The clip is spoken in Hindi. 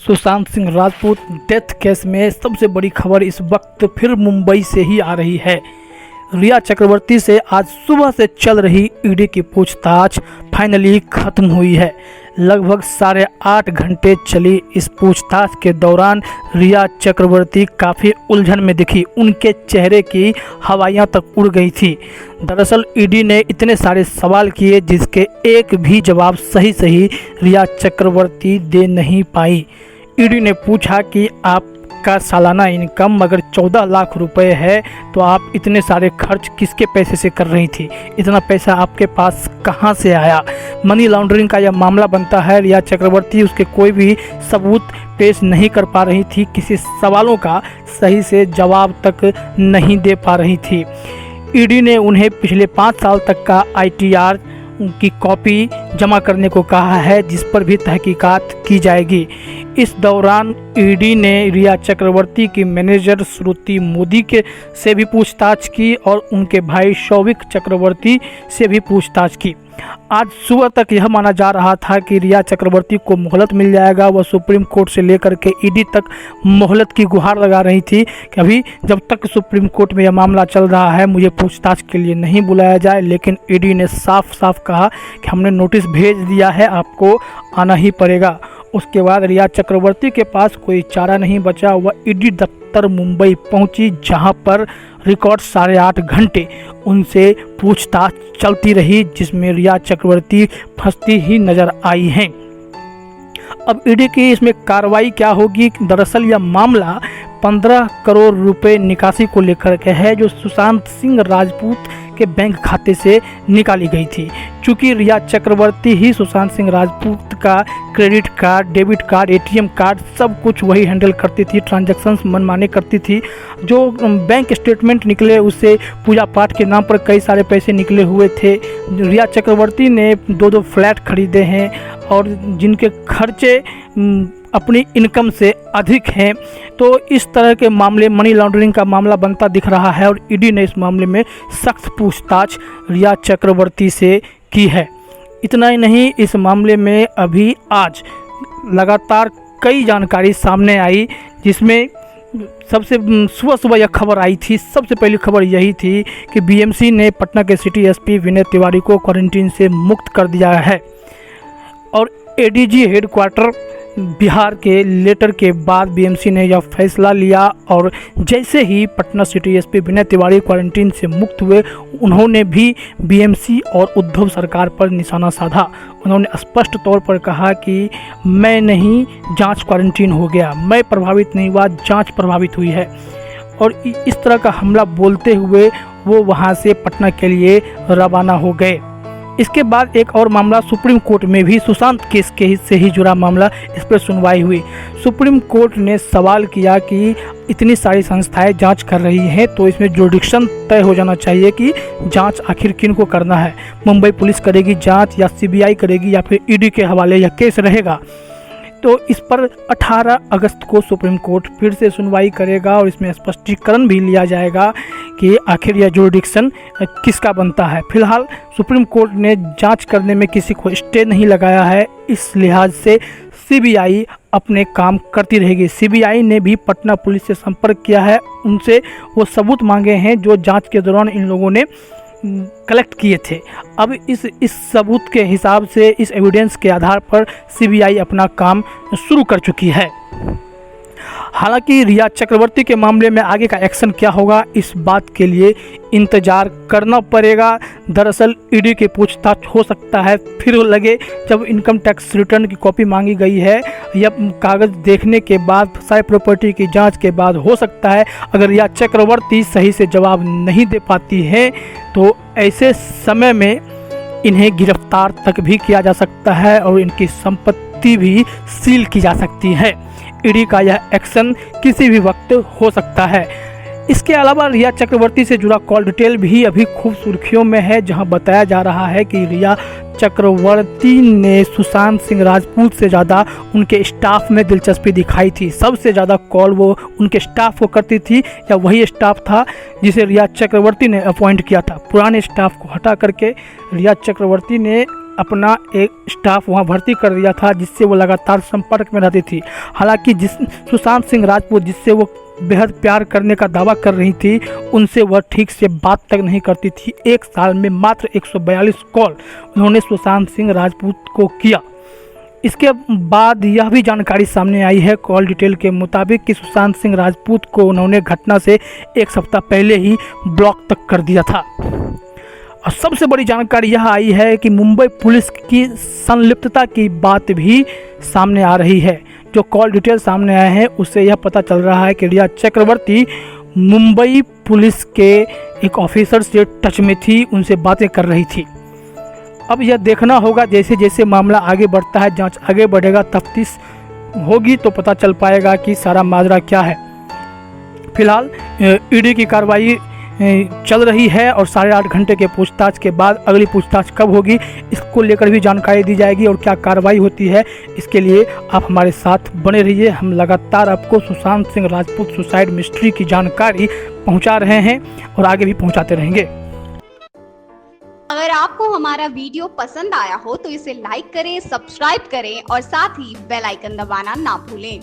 सुशांत सिंह राजपूत डेथ केस में सबसे बड़ी खबर इस वक्त फिर मुंबई से ही आ रही है। रिया चक्रवर्ती से आज सुबह से चल रही ईडी की पूछताछ फाइनली खत्म हुई है। लगभग 8.5 घंटे चली इस पूछताछ के दौरान रिया चक्रवर्ती काफ़ी उलझन में दिखी। उनके चेहरे की हवाइयाँ तक उड़ गई थी। दरअसल ईडी ने इतने सारे सवाल किए जिसके एक भी जवाब सही रिया चक्रवर्ती दे नहीं पाई। ईडी ने पूछा कि आपका सालाना इनकम अगर 14 लाख रुपए है तो आप इतने सारे खर्च किसके पैसे से कर रही थी, इतना पैसा आपके पास कहां से आया। मनी लॉन्ड्रिंग का यह मामला बनता है। रिया चक्रवर्ती उसके कोई भी सबूत पेश नहीं कर पा रही थी, किसी सवालों का सही से जवाब तक नहीं दे पा रही थी। ईडी ने उन्हें पिछले 5 साल तक का ITR की कॉपी जमा करने को कहा है, जिस पर भी तहकीकात की जाएगी। इस दौरान ईडी ने रिया चक्रवर्ती की मैनेजर श्रुति मोदी के से भी पूछताछ की और उनके भाई शौविक चक्रवर्ती से भी पूछताछ की। आज सुबह तक यह माना जा रहा था कि रिया चक्रवर्ती को मोहलत मिल जाएगा। वह सुप्रीम कोर्ट से लेकर के ईडी तक मोहलत की गुहार लगा रही थी कि अभी जब तक सुप्रीम कोर्ट में यह मामला चल रहा है मुझे पूछताछ के लिए नहीं बुलाया जाए। लेकिन ईडी ने साफ कहा कि हमने नोटिस भेज दिया है, आपको आना ही पड़ेगा। उसके बाद रिया चक्रवर्ती के पास कोई चारा नहीं बचा। वह ईडी दफ्तर मुंबई पहुंची, जहां पर रिकॉर्ड 8.5 घंटे उनसे पूछताछ चलती रही, जिसमें रिया चक्रवर्ती फंसती ही नजर आई हैं। अब ईडी की इसमें कार्रवाई क्या होगी? दरअसल यह मामला 15 करोड़ रुपए निकासी को लेकर के है, जो सुशांत सिंह राजपूत के बैंक खाते से निकाली गई थी। चूँकि रिया चक्रवर्ती ही सुशांत सिंह राजपूत का credit card, debit card, ATM card सब कुछ वही हैंडल करती थी, ट्रांजैक्शंस मनमाने करती थी। जो बैंक स्टेटमेंट निकले उससे पूजा पाठ के नाम पर कई सारे पैसे निकले हुए थे। रिया चक्रवर्ती ने 2 फ्लैट खरीदे हैं और जिनके खर्चे अपनी इनकम से अधिक हैं। तो इस तरह के मामले मनी लॉन्ड्रिंग का मामला बनता दिख रहा है और ईडी ने इस मामले में सख्त पूछताछ रिया चक्रवर्ती से की है। इतना ही नहीं, इस मामले में अभी आज लगातार कई जानकारी सामने आई, जिसमें सबसे सुबह यह खबर आई थी। सबसे पहली खबर यही थी कि BMC ने पटना के सिटी SP विनय तिवारी को क्वारंटीन से मुक्त कर दिया है और ADG हेडक्वार्टर बिहार के लेटर के बाद BMC ने यह फैसला लिया। और जैसे ही Patna city SP Vinay Tiwari quarantine से मुक्त हुए, उन्होंने भी BMC और उद्धव सरकार पर निशाना साधा। उन्होंने स्पष्ट तौर पर कहा कि मैं नहीं, जांच क्वारंटीन हो गया, मैं प्रभावित नहीं हुआ, जांच प्रभावित हुई है। और इस तरह का हमला बोलते हुए वो वहाँ से पटना के लिए रवाना हो गए। इसके बाद एक और मामला सुप्रीम कोर्ट में भी सुशांत केस के से ही जुड़ा मामला, इस पर सुनवाई हुई। सुप्रीम कोर्ट ने सवाल किया कि इतनी सारी संस्थाएं जांच कर रही हैं तो इसमें जुरिडिक्शन तय हो जाना चाहिए कि जांच आखिर किन को करना है। मुंबई पुलिस करेगी जांच या CBI करेगी या फिर ईडी के हवाले यह केस रहेगा। तो इस पर 18 अगस्त को सुप्रीम कोर्ट फिर से सुनवाई करेगा और इसमें स्पष्टीकरण भी लिया जाएगा कि आखिर यह जुरिडिक्शन किसका बनता है। फिलहाल सुप्रीम कोर्ट ने जांच करने में किसी को स्टे नहीं लगाया है, इस लिहाज से CBI अपने काम करती रहेगी। CBI ने भी पटना पुलिस से संपर्क किया है, उनसे वो सबूत मांगे हैं जो जांच के दौरान इन लोगों ने कलेक्ट किए थे। अब इस सबूत के हिसाब से, इस एविडेंस के आधार पर CBI अपना काम शुरू कर चुकी है। हालांकि रिया चक्रवर्ती के मामले में आगे का एक्शन क्या होगा, इस बात के लिए इंतज़ार करना पड़ेगा। दरअसल ईडी की पूछताछ हो सकता है फिर लगे, जब इनकम टैक्स रिटर्न की कॉपी मांगी गई है या कागज़ देखने के बाद, सारी प्रॉपर्टी की जांच के बाद हो सकता है अगर रिया चक्रवर्ती सही से जवाब नहीं दे पाती है तो ऐसे समय में इन्हें गिरफ्तार तक भी किया जा सकता है और इनकी संपत्ति भी सील की जा सकती है। ईडी का यह एक्शन किसी भी वक्त हो सकता है। इसके अलावा रिया चक्रवर्ती से जुड़ा कॉल डिटेल भी अभी खूब सुर्खियों में है, जहां बताया जा रहा है कि रिया चक्रवर्ती ने सुशांत सिंह राजपूत से ज़्यादा उनके स्टाफ में दिलचस्पी दिखाई थी। सबसे ज़्यादा कॉल वो उनके स्टाफ को करती थी या वही स्टाफ था जिसे रिया चक्रवर्ती ने अपॉइंट किया था। पुराने स्टाफ को हटा करके रिया चक्रवर्ती ने अपना एक स्टाफ वहां भर्ती कर दिया था, जिससे वो लगातार संपर्क में रहती थी। हालांकि सुशांत सिंह राजपूत जिससे वो बेहद प्यार करने का दावा कर रही थी, उनसे वह ठीक से बात तक नहीं करती थी। एक साल में मात्र 142 कॉल उन्होंने सुशांत सिंह राजपूत को किया। इसके बाद यह भी जानकारी सामने आई है कॉल डिटेल के मुताबिक कि सुशांत सिंह राजपूत को उन्होंने घटना से एक सप्ताह पहले ही ब्लॉक तक कर दिया था। और सबसे बड़ी जानकारी यह आई है कि मुंबई पुलिस की संलिप्तता की बात भी सामने आ रही है। जो कॉल डिटेल सामने आए हैं उससे यह पता चल रहा है कि रिया चक्रवर्ती मुंबई पुलिस के एक ऑफिसर से टच में थी, उनसे बातें कर रही थी। अब यह देखना होगा, जैसे जैसे मामला आगे बढ़ता है, जांच आगे बढ़ेगा, तफ्तीश होगी तो पता चल पाएगा कि सारा माजरा क्या है। फिलहाल ईडी की कार्रवाई चल रही है और 8.5 घंटे के पूछताछ के बाद अगली पूछताछ कब होगी इसको लेकर भी जानकारी दी जाएगी और क्या कार्रवाई होती है, इसके लिए आप हमारे साथ बने रहिए। हम लगातार आपको सुशांत सिंह राजपूत सुसाइड मिस्ट्री की जानकारी पहुंचा रहे हैं और आगे भी पहुंचाते रहेंगे। अगर आपको हमारा वीडियो पसंद आया हो तो इसे लाइक करें, सब्सक्राइब करें और साथ ही बेल आइकन दबाना ना भूलें।